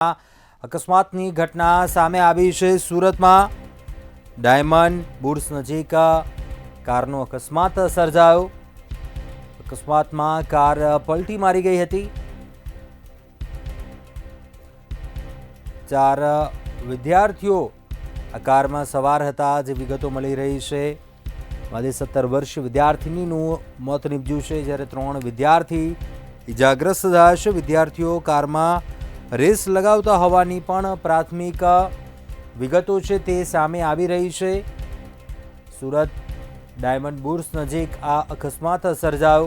અકસ્માતની ઘટના સામે આવી છે સુરતમાં। ડાયમંડ બુર્સ નજીક કારનો અકસ્માત સર્જાયો। અકસ્માતમાં કાર પલટી મારી ગઈ હતી। 4 વિદ્યાર્થીઓ આ કારમાં સવાર હતા, જે વિગતો મળી રહી છે। આજે 17 વર્ષીય વિદ્યાર્થીનીનું મોત નીપજ્યું છે, જ્યારે 3 વિદ્યાર્થી ઇજાગ્રસ્ત થયા છે। વિદ્યાર્થીઓ કારમાં રેસ લગાવતા હોવાની પણ પ્રાથમિક વિગતો છે તે સામે આવી રહી છે। સુરત ડાયમંડ બુર્સ નજીક આ અકસ્માત સર્જાયો।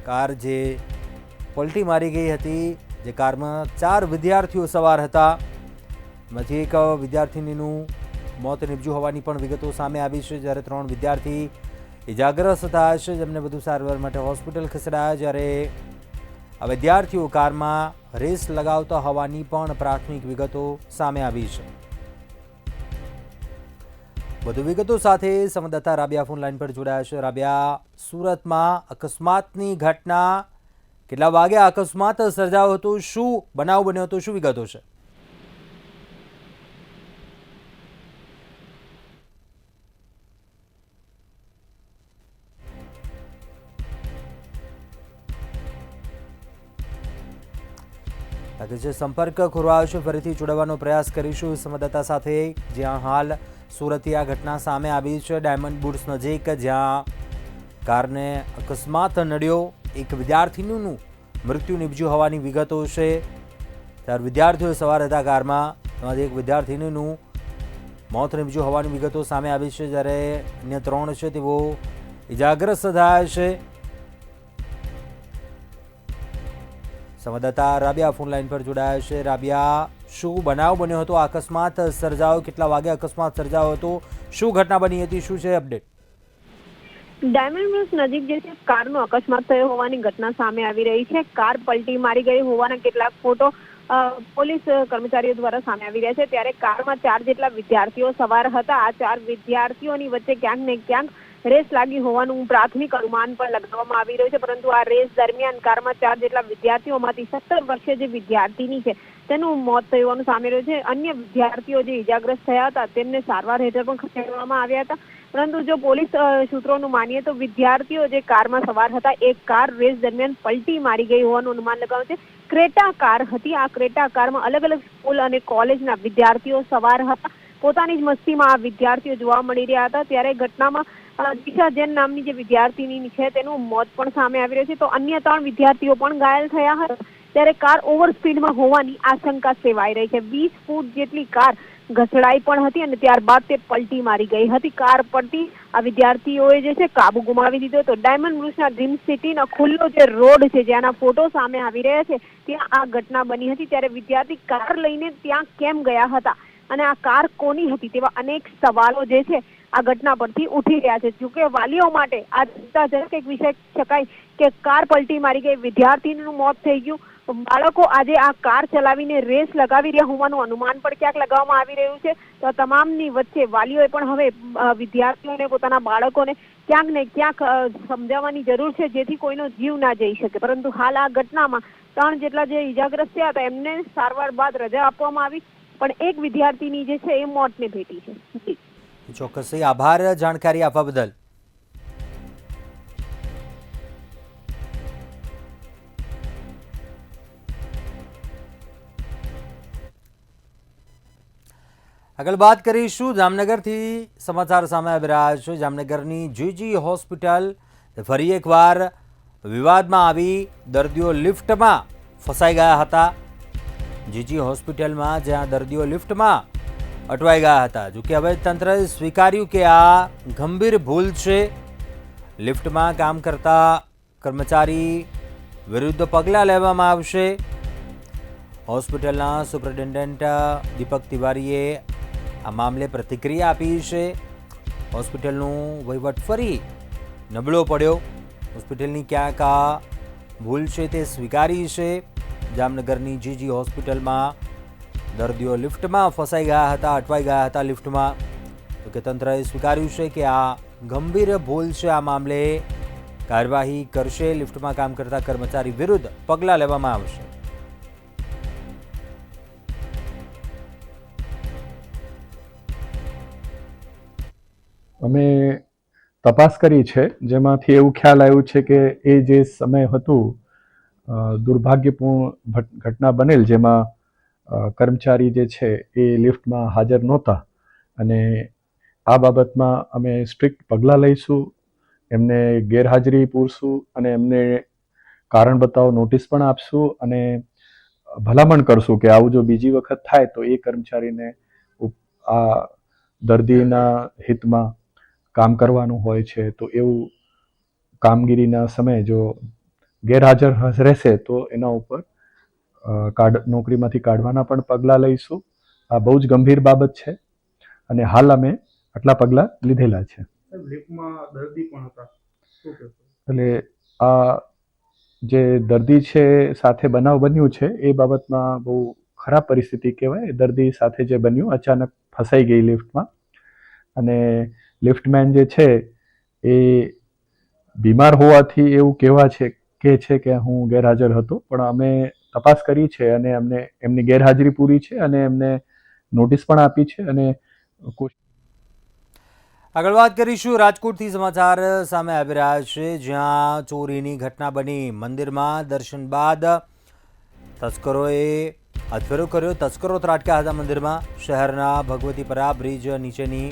કાર જે પલટી મારી ગઈ હતી, જે કારમાં 4 વિદ્યાર્થીઓ સવાર હતા, એમાંથી એક વિદ્યાર્થીનીનું મોત નીપજ્યું હોવાની પણ વિગતો સામે આવી છે, જ્યારે 3 વિદ્યાર્થી ઇજાગ્રસ્ત થયા છે, જેમને વધુ સારવાર માટે હોસ્પિટલ ખસેડાયા। જ્યારે આ વિદ્યાર્થીઓ કારમાં રેસ લગાવતા હોવાની પણ પ્રાથમિક વિગતો સામે આવી છે। વધુ વિગતો સાથે સંવાદદાતા રાબિયા ફોન લાઈન પર જોડાયા છે। રાબિયા, સુરતમાં અકસ્માતની ઘટના, કેટલા વાગે અકસ્માત સર્જાયો હતો, શું બનાવ બન્યો હતો, શું વિગતો છે? જે સંપર્ક ખોરવાયો છે, ફરીથી જોડવાનો પ્રયાસ કરીશું સંવાદદાતા સાથે, જ્યાં હાલ સુરતથી આ ઘટના સામે આવી છે ડાયમંડ બુર્સ નજીક, જ્યાં કારને અકસ્માત નડ્યો। એક વિદ્યાર્થીનું મૃત્યુ નીપજ્યું હોવાની વિગતો છે। 4 વિદ્યાર્થીઓ સવાર હતા કારમાં, એમાંથી એક વિદ્યાર્થીનું મોત નીપજ્યું હોવાની વિગતો સામે આવી છે, જ્યારે અન્ય 3 છે તેઓ ઇજાગ્રસ્ત થયા છે। સંવાદદાતા રાબિયા ફોન લાઈન પર જોડાયા છે। રાબિયા, શું બનાવ બન્યો હતો, અકસ્માત સર્જાયો, કેટલા વાગે અકસ્માત સર્જાયો હતો, શું ઘટના બની હતી, શું છે અપડેટ? ડાયમંડ બુર્સ નજીક જે છે કારનો અકસ્માત થયો હોવાની ઘટના સામે આવી રહી છે। કાર પલટી મારી ગઈ હોવાના કેટલાક ફોટો પોલીસ કર્મચારીઓ દ્વારા સામે આવી રહ્યા છે। ત્યારે કારમાં 4 જેટલા વિદ્યાર્થીઓ સવાર હતા। આ 4 વિદ્યાર્થીઓની વચ્ચે ક્યાંક ને ક્યાંક રેસ લાગી હોવાનું પ્રાથમિક અનુમાન પણ લગાવવામાં આવી રહ્યું છે, પરંતુ આ રેસ દરમિયાન કારમાં 4 જેટલા વિદ્યાર્થીઓમાંથી 17 વર્ષીય જે વિદ્યાર્થીની છે તેનું મોત થયું હોવાનું સામે રહ્યું છે। અન્ય વિદ્યાર્થીઓ જે ઇજાગ્રસ્ત થયા હતા તેમને સારવાર હેઠળ પણ ખસેડવામાં આવ્યા હતા, પરંતુ જો પોલીસ સૂત્રોનું માનીએ તો વિદ્યાર્થીઓ જે કારમાં સવાર હતા, એક કાર રેસ દરમિયાન પલટી મારી ગઈ હોવાનું અનુમાન લગાવ્યું છે। ક્રેટા કાર હતી। આ ક્રેટા કારમાં અલગ અલગ સ્કૂલ અને કોલેજના વિદ્યાર્થીઓ સવાર હતા। પોતાની જ મસ્તીમાં આ વિદ્યાર્થીઓ જોવા મળી રહ્યા હતા, ત્યારે ઘટનામાં દિશા જૈન નામની જે વિદ્યાર્થીની છે તેનું મોત પણ સામે આવી રહ્યું છે, તો અન્ય 3 વિદ્યાર્થીઓ પણ ઘાયલ થયા હતા। ત્યારે કાર ઓવર સ્પીડમાં હોવાની આશંકા સેવાઈ રહી છે। 20 ફૂટ જેટલી કાર ઘસડાઈ પણ હતી અને ત્યારબાદ તે પલટી મારી ગઈ હતી। કાર પરથી આ વિદ્યાર્થીઓએ જે છે કાબુ ગુમાવી દીધો હતો। ડાયમંડ બુર્સના ડ્રીમ સિટીનો ખુલ્લો જે રોડ છે, જેના ફોટો સામે આવી રહ્યા છે, ત્યાં આ ઘટના બની હતી। ત્યારે વિદ્યાર્થી કાર લઈને ત્યાં કેમ ગયા હતા અને આ કાર કોની હતી, તેવા અનેક સવાલો જે છે આ ઘટના પરથી ઉઠી રહ્યા છે। જોકે વાલીઓ માટે આ ચિંતાજનક એક વિષય શકાય કે કાર પલટી મારી ગઈ, વિદ્યાર્થીનું મોત થઈ ગયું, બાળકો આજે આ કાર ચલાવીને રેસ લગાવી રહ્યા હોવાનું અનુમાન પણ ક્યાંક લગાવવામાં આવી રહ્યું છે। તો તમામની વચ્ચે વાલીઓએ પણ હવે વિદ્યાર્થીઓને, પોતાના બાળકોને ક્યાંક ને ક્યાંક સમજાવવાની જરૂર છે, જેથી કોઈનો જીવ ના જઈ શકે। પરંતુ હાલ આ ઘટનામાં 3 જેટલા જે ઇજાગ્રસ્ત થયા હતા એમને સારવાર બાદ રજા આપવામાં આવી, પણ એક વિદ્યાર્થીની જે છે એ મોતને ભેટી છે। ચોક્કસ, આભાર જાણકારી આપવા બદલ। આગળ વાત કરીશું, જામનગરથી સમાચાર સામે આવી રહ્યા છે। જામનગરની જીજી હોસ્પિટલ ફરી એકવાર વિવાદમાં આવી। દર્દીઓ લિફ્ટમાં ફસાઈ ગયા હતા। જીજી હોસ્પિટલમાં જ્યાં દર્દીઓ લિફ્ટમાં અટવાઈ ગયા હતા, જોકે હવે તંત્રએ સ્વીકાર્યું કે આ ગંભીર ભૂલ છે। લિફ્ટમાં કામ કરતા કર્મચારી વિરુદ્ધ પગલાં લેવામાં આવશે। હોસ્પિટલના સુપ્રિન્ટેન્ડન્ટ દીપક તિવારીએ આ મામલે પ્રતિક્રિયા આપી છે। હોસ્પિટલનું વહીવટ ફરી નબળો પડ્યો। હોસ્પિટલની ક્યાંક આ ભૂલ છે તે સ્વીકારી છે। જામનગરની જીજી હોસ્પિટલમાં દર્દીઓ લિફ્ટમાં ફસાઈ ગયા હતા, અટવાઈ ગયા હતા લિફ્ટમાં, તો કે તંત્રએ સ્વીકાર્યું છે કે આ ગંભીર ભૂલ છે। આ મામલે કાર્યવાહી કરશે. લિફ્ટમાં કામ કરતા કર્મચારી વિરુદ્ધ પગલાં લેવામાં આવશે. અમે તપાસ કરી છે, જેમાંથી એવું ખ્યાલ આવ્યું છે કે એ જે સમય હતું દુર્ભાગ્યપૂર્ણ ઘટના બનેલ, જેમાં કર્મચારી જે છે એ લિફ્ટમાં હાજર નહોતા, અને આ બાબતમાં અમે સ્ટ્રિક્ટ પગલાં લઈશું. એમને ગેરહાજરી પૂરશું અને એમને કારણ બતાવો નોટિસ પણ આપશું, અને ભલામણ કરશું કે આવું જો બીજી વખત થાય તો એ કર્મચારીને આ દર્દીના હિતમાં કામ કરવાનું હોય છે, તો એવું કામગીરીના સમયે જો ગેરહાજર રહેશે તો એના ઉપર નોકરીમાંથી કાઢવાના પણ પગલાં લઈશું. આ બહુ જ ગંભીર બાબત છે અને હાલ અમે આટલા પગલાં લીધેલા છે. એટલે આ જે દર્દી છે સાથે બનાવ બન્યું છે એ બાબતમાં બહુ ખરાબ પરિસ્થિતિ કહેવાય. દર્દી સાથે જે બન્યું, અચાનક ફસાઈ ગઈ લિફ્ટમાં, અને લિફ્ટમેન જે છે એ બીમાર હોવાથી એવું કહે છે કે હું ગેરહાજર હતો, પણ અમે તપાસ કરી છે અને અમને એમની ગેરહાજરી પૂરી છે અને એમને નોટિસ પણ આપી છે. અને આગળ વાત કરીશું. રાજકોટથી સમાચાર સામે આવી રહ્યા છે, જ્યાં ચોરીની ઘટના બની. મંદિરમાં દર્શન બાદ તસ્કરોએ હથફેરો કર્યો. તસ્કરો ત્રાટક્યા હતા મંદિરમાં. શહેરના ભગવતીપરા બ્રિજ નીચેની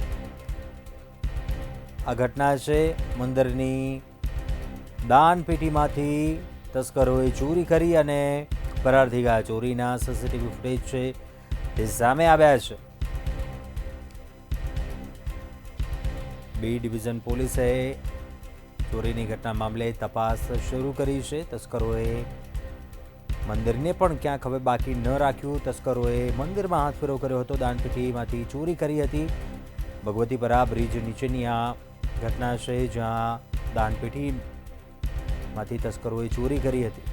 આ ઘટના છે. મંદિરની દાન પેટીમાંથી તસ્કરોએ ચોરી કરી અને ફરાર થઈ ગયા. ચોરીના સીસીટીવી ફૂટેજ છે તે સામે આવ્યા છે. બી ડિવિઝન પોલીસે ચોરીની ઘટના મામલે તપાસ શરૂ કરી છે. તસ્કરોએ મંદિરને પણ ક્યાંક હવે બાકી ન રાખ્યું. તસ્કરોએ મંદિરમાં હાથફેરો કર્યો હતો, દાનપેટીમાંથી ચોરી કરી હતી. ભગવતીપરા બ્રિજ નીચેની આ ઘટના છે, જ્યાં દાનપેટીમાંથી તસ્કરોએ ચોરી કરી હતી.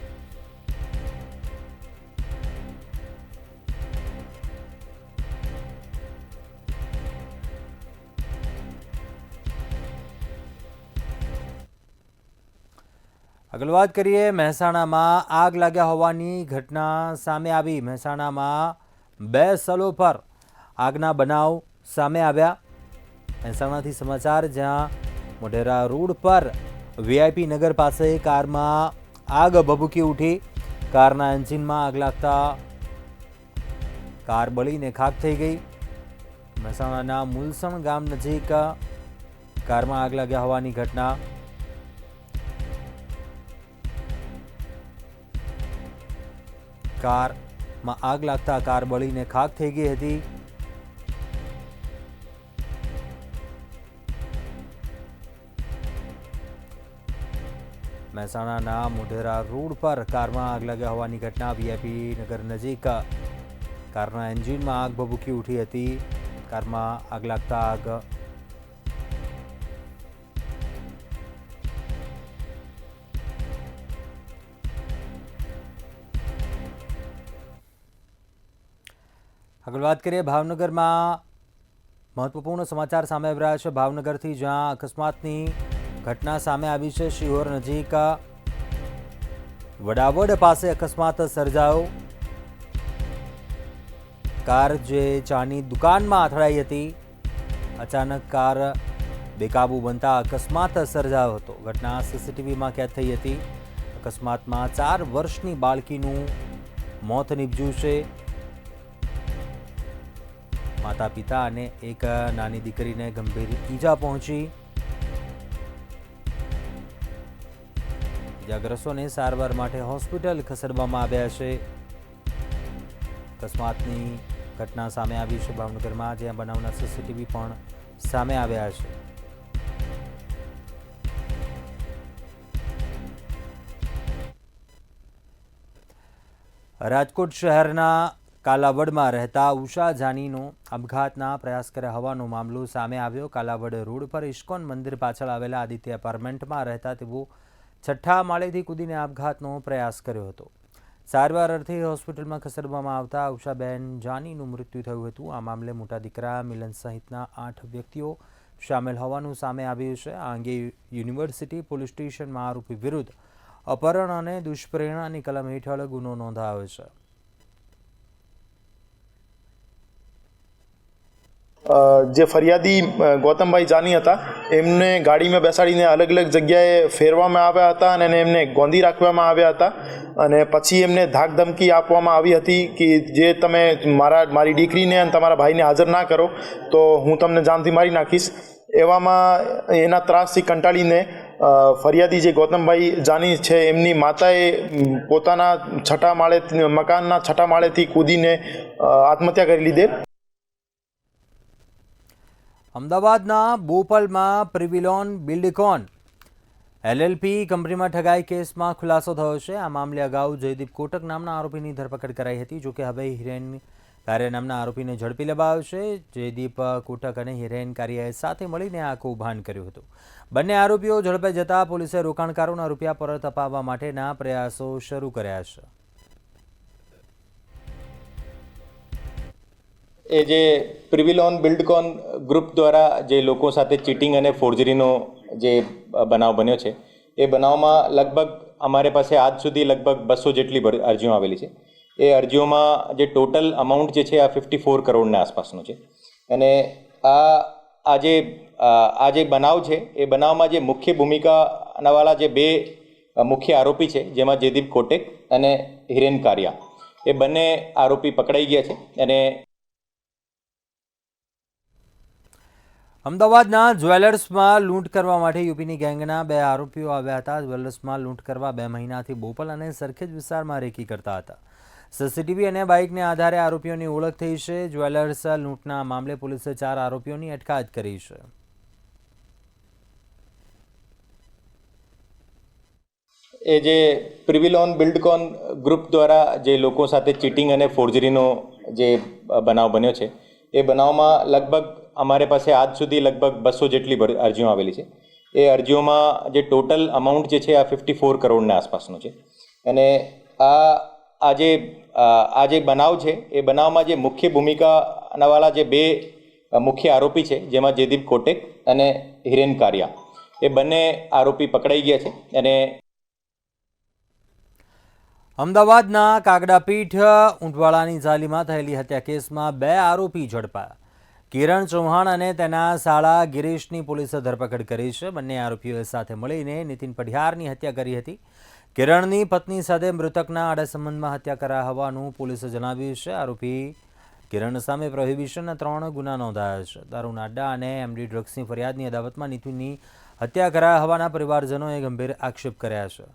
આગળ વાત કરીએ. મહેસાણામાં આગ લાગ્યા હોવાની ઘટના સામે આવી. મહેસાણામાં 2 સ્થળો પર આગના બનાવ સામે આવ્યા. મહેસાણાથી સમાચાર, જ્યાં મોઢેરા રોડ પર વીઆઈપી નગર પાસે કારમાં આગ ભભૂકી ઉઠી. કારના એન્જિનમાં આગ લાગતા કાર બળીને ખાખ થઈ ગઈ. મહેસાણાના મુલસણ ગામ નજીક કારમાં આગ લાગ્યા હોવાની ઘટના. કારમાં આગ લાગતા કાર બળીને ખાખ થઈ ગઈ હતી. મહેસાણાના મોઢેરા રોડ પર કારમાં આગ લાગ્યા હોવાની ઘટના. વીઆઈપી નગર નજીક કારના એન્જિનમાં આગ ભભૂકી ઉઠી હતી. કારમાં આગ લાગતા આગ આગળ વાત કરીએ. ભાવનગરમાં મહત્વપૂર્ણ સમાચાર સામે આવી રહ્યા છે. ભાવનગરથી, જ્યાં અકસ્માતની ઘટના સામે આવી છે. શિહોર નજીક વડાવડ પાસે અકસ્માત સર્જાયો. કાર જે ચાની દુકાનમાં અથડાઈ હતી, અચાનક કાર બેકાબુ બનતા અકસ્માત સર્જાયો હતો. ઘટના સીસીટીવીમાં કેદ થઈ હતી. અકસ્માતમાં 4 વર્ષની બાળકીનું મોત નીપજ્યું છે. માતા પિતા અને એક નાની દીકરીને ગંભીર ઈજા પહોંચી. ઇજાગ્રસ્તોને સારવાર માટે હોસ્પિટલ ખસેડવામાં આવ્યા છે. અકસ્માતની ઘટના સામે આવી છે ભાવનગરમાં, જ્યાં બનાવના સીસીટીવી પણ સામે આવ્યા છે. રાજકોટ શહેરના કાલાવડમાં રહેતા ઉષા જાનીનો આપઘાતના પ્રયાસ કર્યા હોવાનો મામલો સામે આવ્યો. કાલાવડ રોડ પર ઇસ્કોન મંદિર પાછળ આવેલા આદિત્ય એપાર્ટમેન્ટમાં રહેતા તેઓ 6થા માળેથી કૂદીને આપઘાતનો પ્રયાસ કર્યો હતો. સારવાર અર્થે હોસ્પિટલમાં ખસેડવામાં આવતા ઉષાબેન જાનીનું મૃત્યુ થયું હતું. આ મામલે મોટા દીકરા મિલન સહિતના 8 વ્યક્તિઓ સામેલ હોવાનું સામે આવ્યું છે. આ અંગે યુનિવર્સિટી પોલીસ સ્ટેશનમાં આરોપી વિરુદ્ધ અપહરણ અને દુષ્પ્રેરણાની કલમ હેઠળ ગુનો નોંધાયો છે. જે ફરિયાદી ગૌતમભાઈ જાની હતા એમને ગાડીમાં બેસાડીને અલગ અલગ જગ્યાએ ફેરવામાં આવ્યા હતા અને એમને ગોંધી રાખવામાં આવ્યા હતા અને પછી એમને ધાક ધમકી આપવામાં આવી હતી કે જે તમે મારી દીકરીને અને તમારા ભાઈને હાજર ના કરો તો હું તમને જાનથી મારી નાખીશ. એવામાં એના ત્રાસથી કંટાળીને ફરિયાદી જે ગૌતમભાઈ જાની છે એમની માતાએ પોતાના મકાનના છઠ્ઠા માળેથી કૂદીને આત્મહત્યા કરી લીધેલ. અમદાવાદના બોપલમાં પ્રિવિલોન બિલ્ડકોન LLP કંપનીમાં ઠગાઈ કેસમાં ખુલાસો થયો છે. આ મામલે અગાઉ જયદીપ કોટક નામના આરોપીની ધરપકડ કરાઈ હતી. જોકે હવે હિરેન કારિયા નામના આરોપીને ઝડપી લેવાયો છે. જયદીપ કોટક અને હિરેન કારિયાએ સાથે મળીને આ કૌભાંડ કર્યું હતું. બંને આરોપીઓ ઝડપાઈ જતા પોલીસે રોકાણકારોના રૂપિયા પરત અપાવવા માટેના પ્રયાસો શરૂ કર્યા છે. એ જે પ્રિવિલોન બિલ્ડકોન ગ્રુપ દ્વારા જે લોકો સાથે ચીટિંગ અને ફોર્જરીનો જે બનાવ બન્યો છે એ બનાવમાં લગભગ અમારે પાસે આજ સુધી લગભગ 200 જેટલી અરજીઓ આવેલી છે. એ અરજીઓમાં જે ટોટલ અમાઉન્ટ જે છે આ 54 કરોડના આસપાસનો છે. અને આ જે બનાવ છે એ બનાવમાં જે મુખ્ય ભૂમિકાવાળા જે બે મુખ્ય આરોપી છે જેમાં જયદીપ કોટેક અને હિરેન કારિયા એ બંને આરોપી પકડાઈ ગયા છે. અને અમદાવાદના જ્વેલર્સમાં લૂંટ કરવા માટે યુપીની ગેંગના 2 આરોપીઓ આવ્યા હતા. જ્વેલર્સમાં લૂંટ કરવા 2 મહિનાથી બોપલ અને સરખેજ વિસ્તારમાં રેકી કરતા હતા. સીસીટીવી અને બાઇકને આધારે આરોપીઓની ઓળખ થઈ છે. જ્વેલર્સ લૂંટના મામલે પોલીસે 4 આરોપીઓની અટકાયત કરી છે. એ જે પ્રિવિલોન બિલ્ડકોન ગ્રુપ દ્વારા જે લોકો સાથે ચીટિંગ અને ફોર્જરીનો જે બનાવ બન્યો છે એ બનાવમાં લગભગ અમારે પાસે આજ સુધી લગભગ 200 જેટલી અરજીઓ આવેલી છે. એ અરજીઓમાં જે ટોટલ અમાઉન્ટ જે છે આ 54 કરોડના આસપાસનો છે. અને આ જે બનાવ છે એ બનાવમાં જે મુખ્ય ભૂમિકાવાળા જે બે મુખ્ય આરોપી છે જેમાં જયદીપ કોટેક અને હિરેન કારિયા એ બંને આરોપી પકડાઈ ગયા છે. અને અમદાવાદના કાગડાપીઠ ઊંટવાડાની ઝાલીમાં થયેલી હત્યા કેસમાં 2 આરોપી ઝડપાયા. કિરણ ચૌહાણ અને તેના સાળા ગિરીશની પોલીસે ધરપકડ કરી છે. બંને આરોપીઓએ સાથે મળીને નીતિન પઢિયારની હત્યા કરી હતી. કિરણની પત્ની સાથે મૃતકના આડા સંબંધમાં હત્યા કરાયા હોવાનું પોલીસે જણાવ્યું છે. આરોપી કિરણ સામે પ્રોહિબિશનના 3 ગુના નોંધાયા છે. દારૂના અડ્ડા અને MD ડ્રગ્સની ફરિયાદની અદાવતમાં નીતિનની હત્યા કરાયા હોવાના પરિવારજનોએ ગંભીર આક્ષેપ કર્યા છે.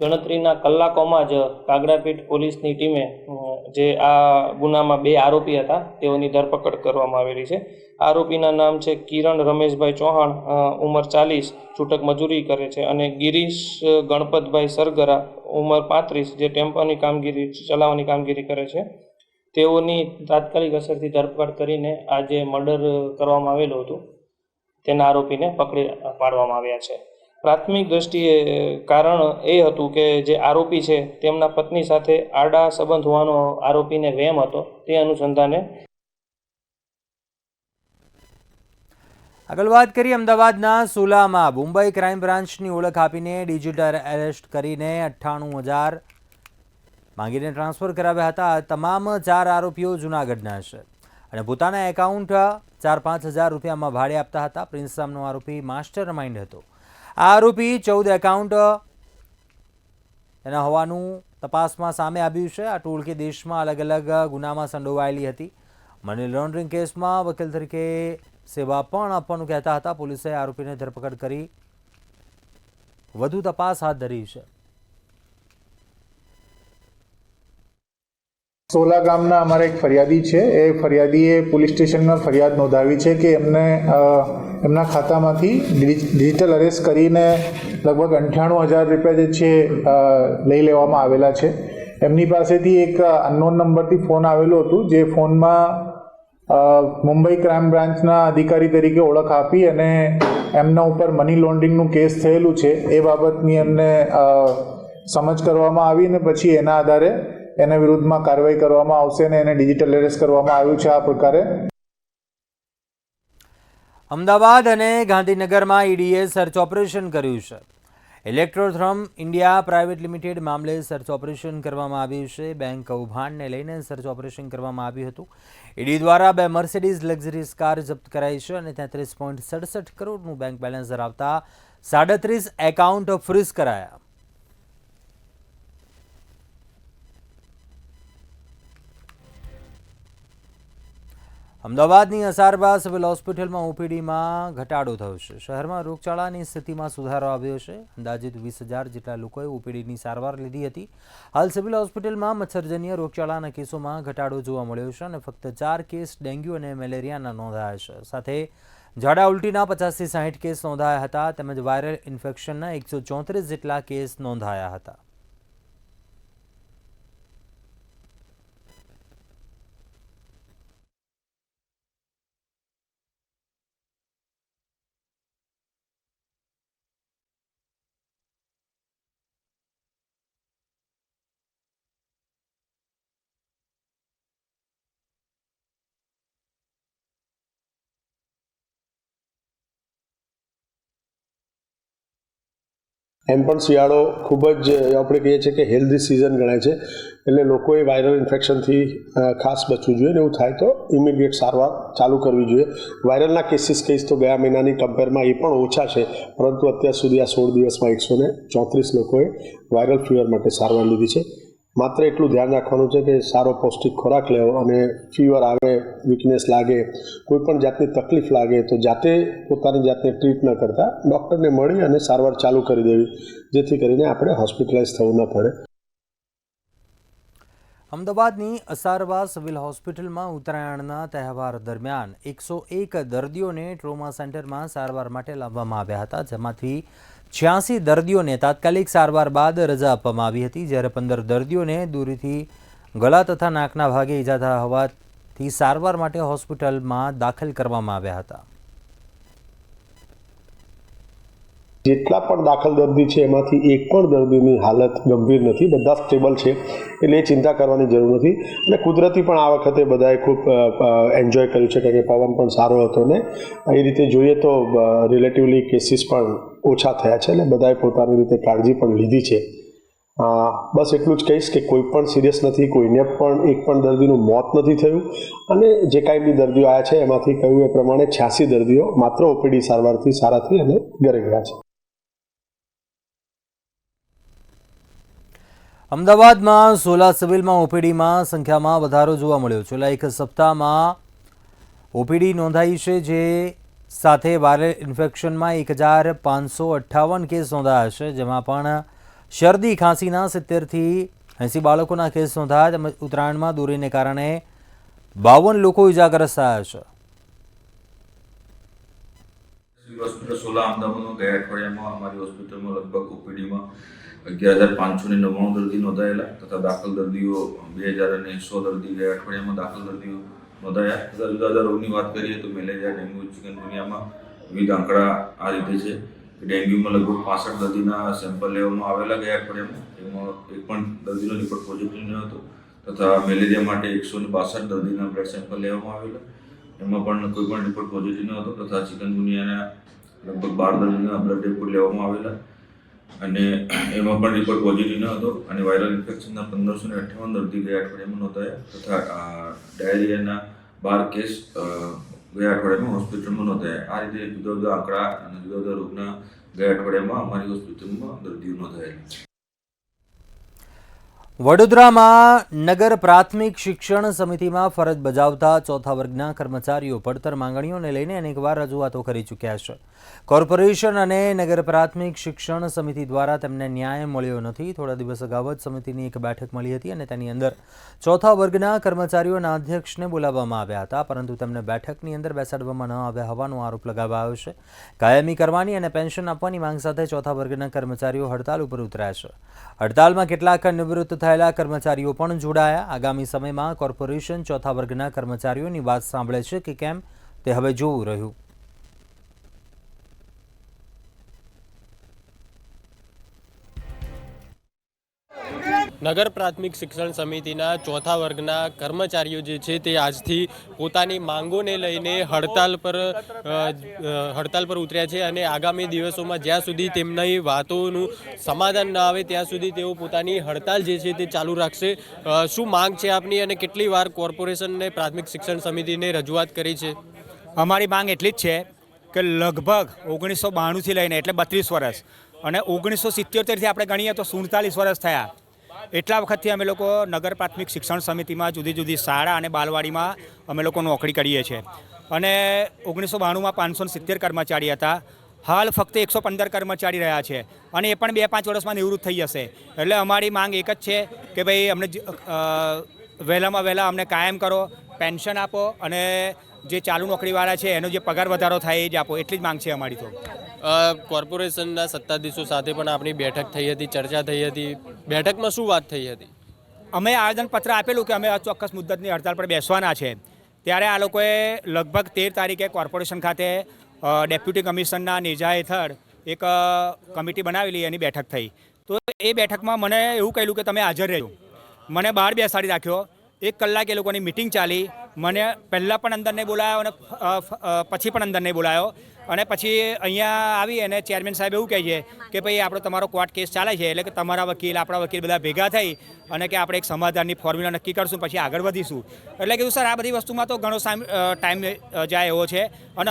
ગણતરીના કલાકોમાં જ કાગડાપીઠ પોલીસની ટીમે જે આ ગુનામાં 2 આરોપી હતા તેઓની ધરપકડ કરવામાં આવેલી છે. આરોપીના નામ છે કિરણ રમેશભાઈ ચૌહાણ, ઉંમર 40, છૂટક મજૂરી કરે છે, અને ગિરીશ ગણપતભાઈ સરગરા, ઉંમર 35, જે ટેમ્પોની કામગીરી ચલાવવાની કામગીરી કરે છે. તેઓની તાત્કાલિક અસરથી ધરપકડ કરીને આ જે મર્ડર કરવામાં આવેલું હતું તેના આરોપીને પકડી પાડવામાં આવ્યા છે. પ્રાથમિક દ્રષ્ટિએ કારણ એ હતું કે જે આરોપી છે તેમના પત્ની સાથે આડા સંબંધ હોવાનો આરોપીને વહેમ હતો. તે અનુસંધાને આગળ વાત કરીએ અમદાવાદના સોલામાં મુંબઈ ક્રાઇમ બ્રાન્ચની ઓળખ આપીને ડિજિટલ એરેસ્ટ કરીને 98,000 માંગીને ટ્રાન્સફર કરાવ્યા હતા. આ તમામ 4 આરોપીઓ જૂનાગઢના છે અને પોતાના એકાઉન્ટ 4-5 હજાર રૂપિયામાં ભાડે આપતા હતા. પ્રિન્સ નામનો આરોપી માસ્ટર માઇન્ડ હતો. આ આરોપી 14 એકાઉન્ટ તેના હોવાનું તપાસમાં સામે આવ્યું છે. આ ટોળકી દેશમાં અલગ અલગ ગુનામાં સંડોવાયેલી હતી. મની લોન્ડરિંગ કેસમાં વકીલ તરીકે સેવા પણ આપવાનું કહેતા હતા. પોલીસે આરોપીને ધરપકડ કરી વધુ તપાસ હાથ ધરી છે. સોલા ગામના અમારા એક ફરિયાદી છે. એ ફરિયાદીએ પોલીસ સ્ટેશનમાં ફરિયાદ નોંધાવી છે કે એમના ખાતામાંથી ડિજિટલ અરેસ્ટ કરીને લગભગ 98,000 રૂપિયા જે છે લઈ લેવામાં આવેલા છે. એમની પાસેથી એક અનનોન નંબરથી ફોન આવેલું હતું, જે ફોનમાં મુંબઈ ક્રાઇમ બ્રાન્ચના અધિકારી તરીકે ઓળખ આપી અને એમના ઉપર મની લોન્ડરિંગનું કેસ થયેલું છે એ બાબતની એમને સમજ કરવામાં આવી અને પછી એના આધારે એના વિરુદ્ધમાં કાર્યવાહી કરવામાં આવશે અને એને ડિજિટલ એરેસ્ટ કરવામાં આવ્યું છે. આ પ્રકારે અમદાવાદ અને ગાંધીનગરમાં ઈડીએ સર્ચ ઓપરેશન કર્યું છે. ઇલેક્ટ્રોથર્મ ઇન્ડિયા પ્રાઇવેટ લિમિટેડ મામલે સર્ચ ઓપરેશન કરવામાં આવ્યું છે. બેંક કૌભાંડને લઈને સર્ચ ઓપરેશન કરવામાં આવ્યું હતું. ઈડી દ્વારા 2 મર્સિડીઝ લક્ઝરીઝ કાર જપ્ત કરાઈ છે અને 33.67 કરોડનું બેંક બેલેન્સ ધરાવતા 37 એકાઉન્ટ ફ્રીઝ કરાયા. અમદાવાદની અસારબા સિવિલ હોસ્પિટલમાં ઓપીડીમાં ઘટાડો થયો છે. શહેરમાં રોગચાળાની સ્થિતિમાં સુધારો આવ્યો છે. અંદાજિત 20,000 જેટલા લોકોએ ઓપીડીની સારવાર લીધી હતી. હાલ સિવિલ હોસ્પિટલમાં મચ્છરજન્ય રોગચાળાના કેસોમાં ઘટાડો જોવા મળ્યો છે અને ફક્ત 4 કેસ ડેન્ગ્યુ અને મેલેરિયાના નોંધાયા છે. સાથે ઝાડા ઉલટીના 50 થી 60 કેસ નોંધાયા હતા તેમજ વાયરલ ઇન્ફેક્શનના 134 જેટલા કેસ નોંધાયા હતા. એમ પણ શિયાળો ખૂબ જ આપણે કહીએ છીએ કે હેલ્ધી સિઝન ગણાય છે, એટલે લોકોએ વાયરલ ઇન્ફેક્શનથી ખાસ બચવું જોઈએ અને એવું થાય તો ઇમિડિયેટ સારવાર ચાલુ કરવી જોઈએ. વાયરલના કેસીસ કહીશ તો ગયા મહિનાની કમ્પેરમાં એ પણ ઓછા છે, પરંતુ અત્યાર સુધી આ 16 દિવસમાં 134 લોકોએ વાયરલ ફીવર માટે સારવાર લીધી છે. માત્ર એટલું ધ્યાન રાખવાનું છે કે સારો પૌષ્ટિક ખોરાક લેવો અને ફીવર આવે, વીકનેસ લાગે, કોઈ પણ જાતની તકલીફ લાગે તો જાતે પોતાની જાતને ટ્રીટ ન કરતા ડૉક્ટરને મળી અને સારવાર ચાલુ કરી દેવી, જેથી કરીને આપણે હોસ્પિટલાઇઝ થવું ન પડે. અમદાવાદની અસારવા સિવિલ હોસ્પિટલમાં ઉત્તરાયણના તહેવાર દરમિયાન 101 દર્દીઓને ટ્રોમા સેન્ટરમાં સારવાર માટે લાવવામાં આવ્યા હતા, જેમાંથી 86 દર્દીઓને તાત્કાલિક સારવાર બાદ રજા આપવામાં આવી હતી, જ્યારે 15 દર્દીઓને દૂરથી ગળા તથા નાકના ભાગે ઈજા થયા હોવાથી સારવાર માટે હોસ્પિટલમાં દાખલ કરવામાં આવ્યા હતા. જેટલા પણ દાખલ દર્દી છે એમાંથી એક પણ દર્દીની હાલત ગંભીર નથી, બધા સ્ટેબલ છે, એટલે એ ચિંતા કરવાની જરૂર નથી. અને કુદરતી પણ આ વખતે બધાએ ખૂબ એન્જોય કર્યું છે, કારણ કે પવન પણ સારો હતો ને એ રીતે જોઈએ તો રિલેટિવલી કેસીસ પણ ઓછા થયા છે અને બધાએ પોતાની રીતે કાળજી પણ લીધી છે. બસ એટલું જ કહીશ કે કોઈ પણ સિરિયસ નથી, કોઈને પણ એક પણ દર્દીનું મોત નથી થયું અને જે કાંઈ બી દર્દીઓ આવ્યા છે એમાંથી કહ્યું એ પ્રમાણે 86 દર્દીઓ માત્ર ઓપીડી સારવારથી સારા થઈ અને ઘરે ગયા છે. અમદાવાદમાં 16 સિવિલમાં ઓપીડીમાં સંખ્યામાં વધારો જોવા મળ્યો. છેલ્લા એક સપ્તાહમાં ઓપીડી નોંધાઈ છે, જે સાથે વાયરલ ઇન્ફેક્શનમાં 1558 કેસ નોંધાયા છે, જેમાં પણ શરદી ખાંસીના 70 થી 80 બાળકોના કેસ નોંધાયા તેમજ ઉત્તરાયણમાં દોરીને કારણે 52 લોકો ઇજાગ્રસ્ત થયા છે. હોસ્પિટલ 16 અમદાવાદમાં ગયા અઠવાડિયામાં અમારી હોસ્પિટલમાં લગભગ ઓપીડીમાં 11,599 દર્દી નોંધાયેલા તથા દાખલ દર્દીઓ 2,100 દર્દી ગયા અઠવાડિયામાં દાખલ દર્દીઓ નોંધાયા. તથા જુદા જુદા રોગની વાત કરીએ તો મેલેરિયા, ડેન્ગ્યુ, ચિકનગુનિયામાં વિવિધ આંકડા આ રીતે છે. ડેન્ગ્યુમાં લગભગ 65 દર્દીના સેમ્પલ લેવામાં આવેલા ગયા અઠવાડિયામાં, એમાં એક પણ દર્દીનો રિપોર્ટ પોઝિટિવ ન હતો. તથા મેલેરિયા માટે 162 દર્દીના બ્લડ સેમ્પલ લેવામાં આવેલા, એમાં પણ કોઈ પણ રિપોર્ટ પોઝિટિવ ન હતો. તથા ચિકનગુનિયાના લગભગ 12 દર્દીના બ્લડ રિપોર્ટ લેવામાં આવેલા અને એમાં પણ રિપોર્ટ પોઝિટિવ ન હતો. અને વાયરલ ઇન્ફેક્શનના 1558 દર્દી ગયા અઠવાડિયામાં નોંધાયા તથા ડાયરિયાના 12 કેસ ગયા અઠવાડિયામાં હોસ્પિટલમાં નોંધાયા. આ રીતે જુદા જુદા આંકડા અને જુદા જુદા રોગના ગયા અઠવાડિયામાં અમારી હોસ્પિટલમાં દર્દીઓ નોંધાયેલા. વડોદરામાં નગર પ્રાથમિક શિક્ષણ સમિતિમાં ફરજ બજાવતા ચોથા વર્ગના કર્મચારીઓ પડતર માંગણીઓને લઈને અનેકવાર રજૂઆતો કરી ચૂક્યા છે. કોર્પોરેશન અને નગર પ્રાથમિક શિક્ષણ સમિતિ દ્વારા તેમને ન્યાય મળ્યો નથી. થોડા દિવસ અગાઉ જ સમિતિની એક બેઠક મળી હતી અને તેની અંદર ચોથા વર્ગના કર્મચારીઓના અધ્યક્ષને બોલાવવામાં આવ્યા હતા, પરંતુ તેમને બેઠકની અંદર બેસાડવામાં ન આવ્યા હોવાનો આરોપ લગાવાયો છે. કાયમી કરવાની અને પેન્શન આપવાની માંગ સાથે ચોથા વર્ગના કર્મચારીઓ હડતાલ ઉપર ઉતર્યા છે. હડતાલમાં કેટલાક નિવૃત્ત થયેલા કર્મચારીઓ પણ જોડાયા. આગામી સમયમાં કોર્પોરેશન ચોથા વર્ગના કર્મચારીઓની વાત સાંભળે છે કે કેમ તે હવે જોવું રહ્યું. નગર પ્રાથમિક શિક્ષણ સમિતિના ચોથા વર્ગના કર્મચારીઓ જે છે તે આજથી પોતાની માંગોને લઈને હડતાલ પર ઉતર્યા છે અને આગામી દિવસોમાં જ્યાં સુધી તેમની વાતોનું સમાધાન ન આવે ત્યાં સુધી તેઓ પોતાની હડતાલ જે છે તે ચાલુ રાખશે. શું માંગ છે આપની અને કેટલી વાર કોર્પોરેશનને પ્રાથમિક શિક્ષણ સમિતિને રજૂઆત કરી છે? અમારી માંગ એટલી જ છે કે લગભગ 1992થી લઈને એટલે 32 વર્ષ અને 1977થી આપણે ગણીએ તો 47 વર્ષ થયા. એટલા વખતથી અમે લોકો નગર પ્રાથમિક શિક્ષણ સમિતિમાં જુદી જુદી શાળા અને બાલવાડીમાં અમે લોકો નોકરી કરીએ છીએ અને 1992માં 570 કર્મચારી હતા. હાલ ફક્ત 115 કર્મચારી રહ્યા છે અને એ પણ 2-5 વર્ષમાં નિવૃત્ત થઈ જશે. એટલે અમારી માંગ એક જ છે કે ભાઈ અમને વહેલામાં વહેલા અમને કાયમ કરો, પેન્શન આપો અને જે ચાલુ નોકરીવાળા છે એનો જે પગાર વધારો થાય એ જ આપો. એટલી જ માંગ છે અમારી. તો કોર્પોરેશનના સત્તાધીશો સાથે પણ આપણી બેઠક થઈ હતી, ચર્ચા થઈ હતી. બેઠકમાં શું વાત થઈ હતી? અમે આવેદનપત્ર આપેલું કે અમે આ ચોક્કસ મુદ્દતની હડતાળ પર બેસવાના છે. ત્યારે આ લોકોએ લગભગ 13 તારીખે કોર્પોરેશન ખાતે ડેપ્યુટી કમિશનરના નેજા હેઠળ એક કમિટી બનાવેલી, એની બેઠક થઈ. તો એ બેઠકમાં મને એવું કહેલું કે તમે હાજર રહેજો. મને બહાર બેસાડી રાખ્યો. 1 કલાક એ લોકોની મિટિંગ ચાલી. મને પહેલાં પણ અંદર નહીં બોલાયો અને પછી પણ અંદર નહીં બોલાયો અને પછી અહીંયા આવી અને ચેરમેન સાહેબ એવું કહે છે કે ભાઈ આપણો તમારો કોર્ટ કેસ ચાલે છે એટલે કે તમારા વકીલ આપણા વકીલ બધા ભેગા થઈ અને કે આપણે એક સમાધાનની ફોર્મ્યુલા નક્કી કરશું, પછી આગળ વધીશું. એટલે કીધું સર આ બધી વસ્તુમાં તો ઘણો ટાઈમ જાય એવો છે અને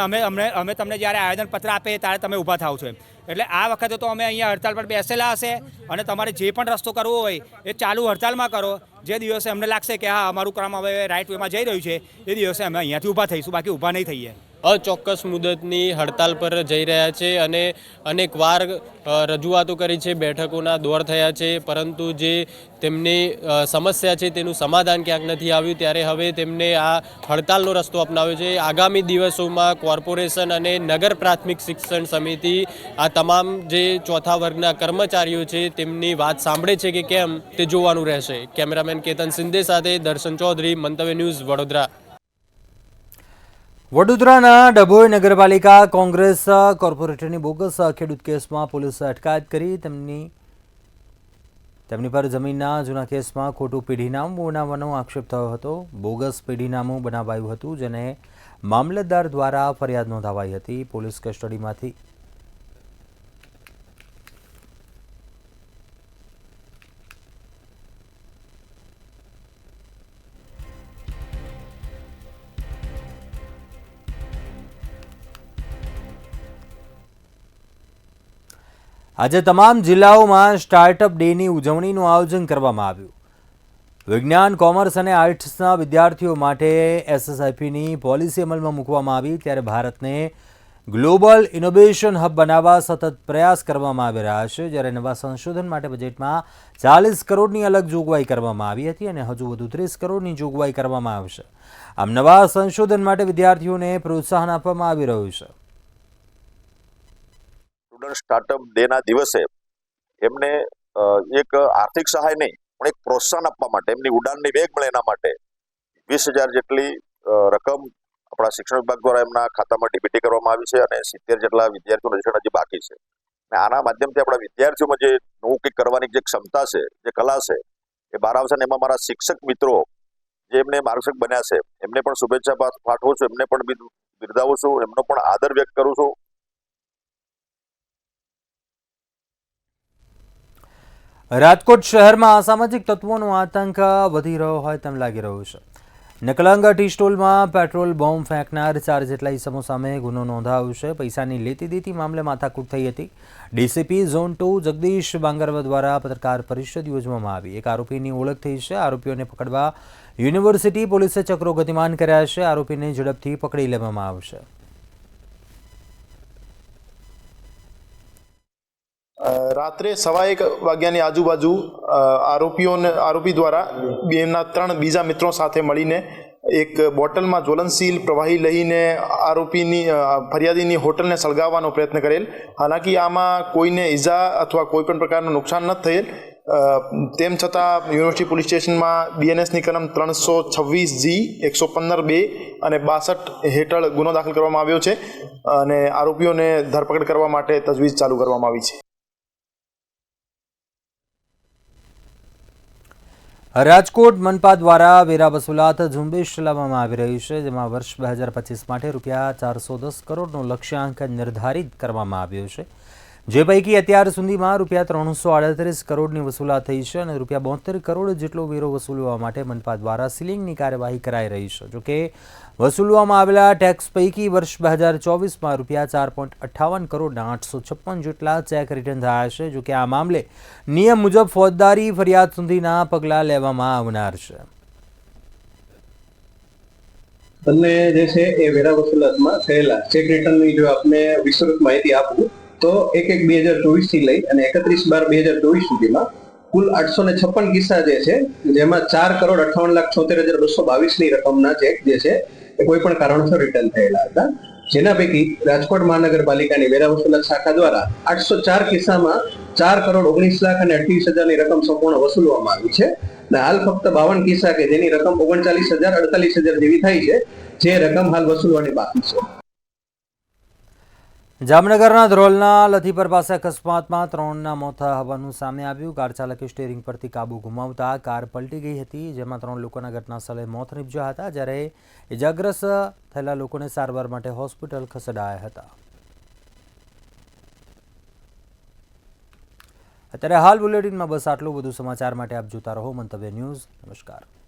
અમે તમને જ્યારે આવેદનપત્ર આપીએ ત્યારે તમે ઊભા થાવ છો. એટલે આ વખતે તો અમે અહીંયા હડતાલ પર બેસેલા હશે અને તમારે જે પણ રસ્તો કરવો હોય એ ચાલુ હડતાલમાં કરો. જે દિવસે અમને લાગશે કે હા અમારું કામ હવે રાઇટ વેમાં જઈ રહ્યું છે એ દિવસે અમે અહીંયાથી ઊભા થઈશું, બાકી ઊભા નહીં થઈએ. અચોક્કસ મુદતની હડતાલ પર જઈ રહ્યા છે અને અનેક વાર રજૂઆતો કરી છે, બેઠકોના દોર થયા છે, પરંતુ જે તેમની સમસ્યા છે તેનું સમાધાન ક્યાંક નથી આવ્યું. ત્યારે હવે તેમને આ હડતાલનો રસ્તો અપનાવ્યો છે. આગામી દિવસોમાં કોર્પોરેશન અને નગર પ્રાથમિક શિક્ષણ સમિતિ આ તમામ જે ચોથા વર્ગના કર્મચારીઓ છે તેમની વાત સાંભળે છે કે કેમ તે જોવાનું રહેશે. કેમેરામેન કેતન સિંધે સાથે દર્શન ચૌધરી, મંતવ્ય ન્યૂઝ, વડોદરા. વડોદરાના ડભોઈ નગરપાલિકા કોંગ્રેસ કોર્પોરેટરની બોગસ ખેડૂત કેસમાં પોલીસે અટકાયત કરી. તેમની પર જમીનના જૂના કેસમાં ખોટું પેઢીનામું બનાવવાનો આક્ષેપ થયો હતો. બોગસ પેઢીનામું બનાવાયું હતું, જેને મામલતદાર દ્વારા ફરિયાદ નોંધાવાઈ હતી. પોલીસ કસ્ટડીમાંથી આજે તમામ જિલ્લાઓમાં સ્ટાર્ટઅપ ડેની ઉજવણીનું આયોજન કરવામાં આવ્યું. વિજ્ઞાન, કોમર્સ અને આર્ટ્સના વિદ્યાર્થીઓ માટે SSIPની પોલિસી અમલમાં મૂકવામાં આવી. ત્યારે ભારતને ગ્લોબલ ઇનોવેશન હબ બનાવવા સતત પ્રયાસ કરવામાં આવી રહ્યા છે. જ્યારે નવા સંશોધન માટે બજેટમાં 40 કરોડની અલગ જોગવાઈ કરવામાં આવી હતી અને હજુ વધુ 30 કરોડની જોગવાઈ કરવામાં આવશે. આમ નવા સંશોધન માટે વિદ્યાર્થીઓને પ્રોત્સાહન આપવામાં આવી રહ્યું છે. સ્ટાર્ટઅપ ડેના દિવસે એમને એક આર્થિક સહાય નહીં પણ એક પ્રોત્સાહન આપવા માટે, એમની ઉડાનની વેગ મળે એના માટે 20,000 જેટલી રકમ આપણા શિક્ષણ વિભાગ દ્વારા એમના ખાતામાં ડીબીટી કરવામાં આવી છે અને 70 જેટલા વિદ્યાર્થીઓ રજીસ્ટ્રેશન હજી બાકી છે. અને આના માધ્યમથી આપણા વિદ્યાર્થીઓમાં જે નવું કંઈક કરવાની જે ક્ષમતા છે, જે કલા છે એ બહાર આવશે. અને એમાં મારા શિક્ષક મિત્રો જે એમને માર્ગદર્શક બન્યા છે એમને પણ શુભેચ્છા પાઠવું છું, એમને પણ બિરદાવું છું, એમનો પણ આદર વ્યક્ત કરું છું. રાજકોટ શહેરમાં અસામાજિક તત્વોનો આતંક વધી રહ્યો હોય તેમ લાગી રહ્યું છે. નકલંગ ટી સ્ટોલમાં પેટ્રોલ બોમ્બ ફેંકનાર 4 જેટલા ઇસમો સામે ગુનો નોંધાયો છે. પૈસાની લેતી દેતી મામલે માથાકૂટ થઈ હતી. ડીસીપી ઝોન 2 જગદીશ બાંગરવા દ્વારા પત્રકાર પરિષદ યોજવામાં આવી. એક આરોપીની ઓળખ થઈ છે. આરોપીઓને પકડવા યુનિવર્સિટી પોલીસે ચક્રો ગતિમાન કર્યા છે. આરોપીને ઝડપથી પકડી લેવામાં આવશે. રાત્રે 1:15 વાગ્યાની આજુબાજુ આરોપી દ્વારા એમના 3 બીજા મિત્રો સાથે મળીને એક બોટલમાં જ્વલનશીલ પ્રવાહી લઈને ફરિયાદીની હોટલને સળગાવવાનો પ્રયત્ન કરેલ. હાલાકી આમાં કોઈને ઈજા અથવા કોઈ પણ પ્રકારનું નુકસાન ન થયેલ. તેમ છતાં યુનિવર્સિટી પોલીસ સ્ટેશનમાં BNSની કલમ 326G, 115(2) અને 62 હેઠળ ગુનો દાખલ કરવામાં આવ્યો છે અને આરોપીઓને ધરપકડ કરવા માટે તજવીજ ચાલુ કરવામાં આવી છે. રાજકોટ મનપા દ્વારા વેરા વસૂલાત ઝુંબેશ ચલાવવામાં આવી રહી છે, જેમાં વર્ષ 2025 માટે રૂપિયા 410 કરોડનો લક્ષ્યાંક નિર્ધારિત કરવામાં આવ્યો છે, જે પૈકી અત્યાર સુધીમાં રૂપિયા 338 કરોડની વસૂલાત થઈ છે અને રૂપિયા 72 કરોડ જેટલો વેરો વસૂલવા માટે મનપા દ્વારા સીલિંગની કાર્યવાહી કરાઈ રહી છે. જોકે વસૂલવામાં આવેલા ટેક્સ પૈકી વર્ષ 2024માં રૂપિયા 4.58 કરોડના 856 જેટલા ચેક રિટર્ન થયા છે. જોકે આ મામલે નિયમ મુજબ ફોજદારી ફરિયાદ સુધીના પગલાં લેવામાં આવનાર છે. તમને જે છે એ વેરા વસૂલાતમાં થયેલા ચેક રિટર્નની જો આપને વિસ્તૃત માહિતી આપું તો 1/1/2024 થી લઈ અને 31/12/2024 સુધીમાં કુલ 856 કિસ્સા જે છે, જેમાં 4,58,76,222 ની રકમના ચેક જે છે એ કોઈ પણ કારણસર રિટર્ન થયેલા હતા. જેના પૈકી રાજકોટ મહાનગરપાલિકાની વેરા વસૂલાત શાખા દ્વારા 804 કિસ્સામાં 4,19,28,000 ની રકમ સંપૂર્ણ વસૂલવામાં આવી છે અને હાલ ફક્ત 52 કિસ્સા કે જેની રકમ 39,000-48,000 જેવી થાય છે, જે રકમ હાલ વસૂલવાની બાકી છે. જામનગરના ધ્રોલના લથીપર પાસે અકસ્માતમાં 3ના મોત થયા હોવાનું સામે આવ્યું. કાર ચાલકે સ્ટીયરિંગ પરથી કાબુ ગુમાવતા કાર પલટી ગઈ હતી, જેમાં 3 લોકોના ઘટના સ્થળે મોત નીપજ્યા હતા, જ્યારે ઇજાગ્રસ્ત થયેલા લોકોને સારવાર માટે હોસ્પિટલ ખસેડાયા હતા. અત્યારે હાલ બુલેટિનમાં બસ આટલું. વધુ સમાચાર માટે આપ જોતા રહો મંતવ્ય ન્યૂઝ. નમસ્કાર.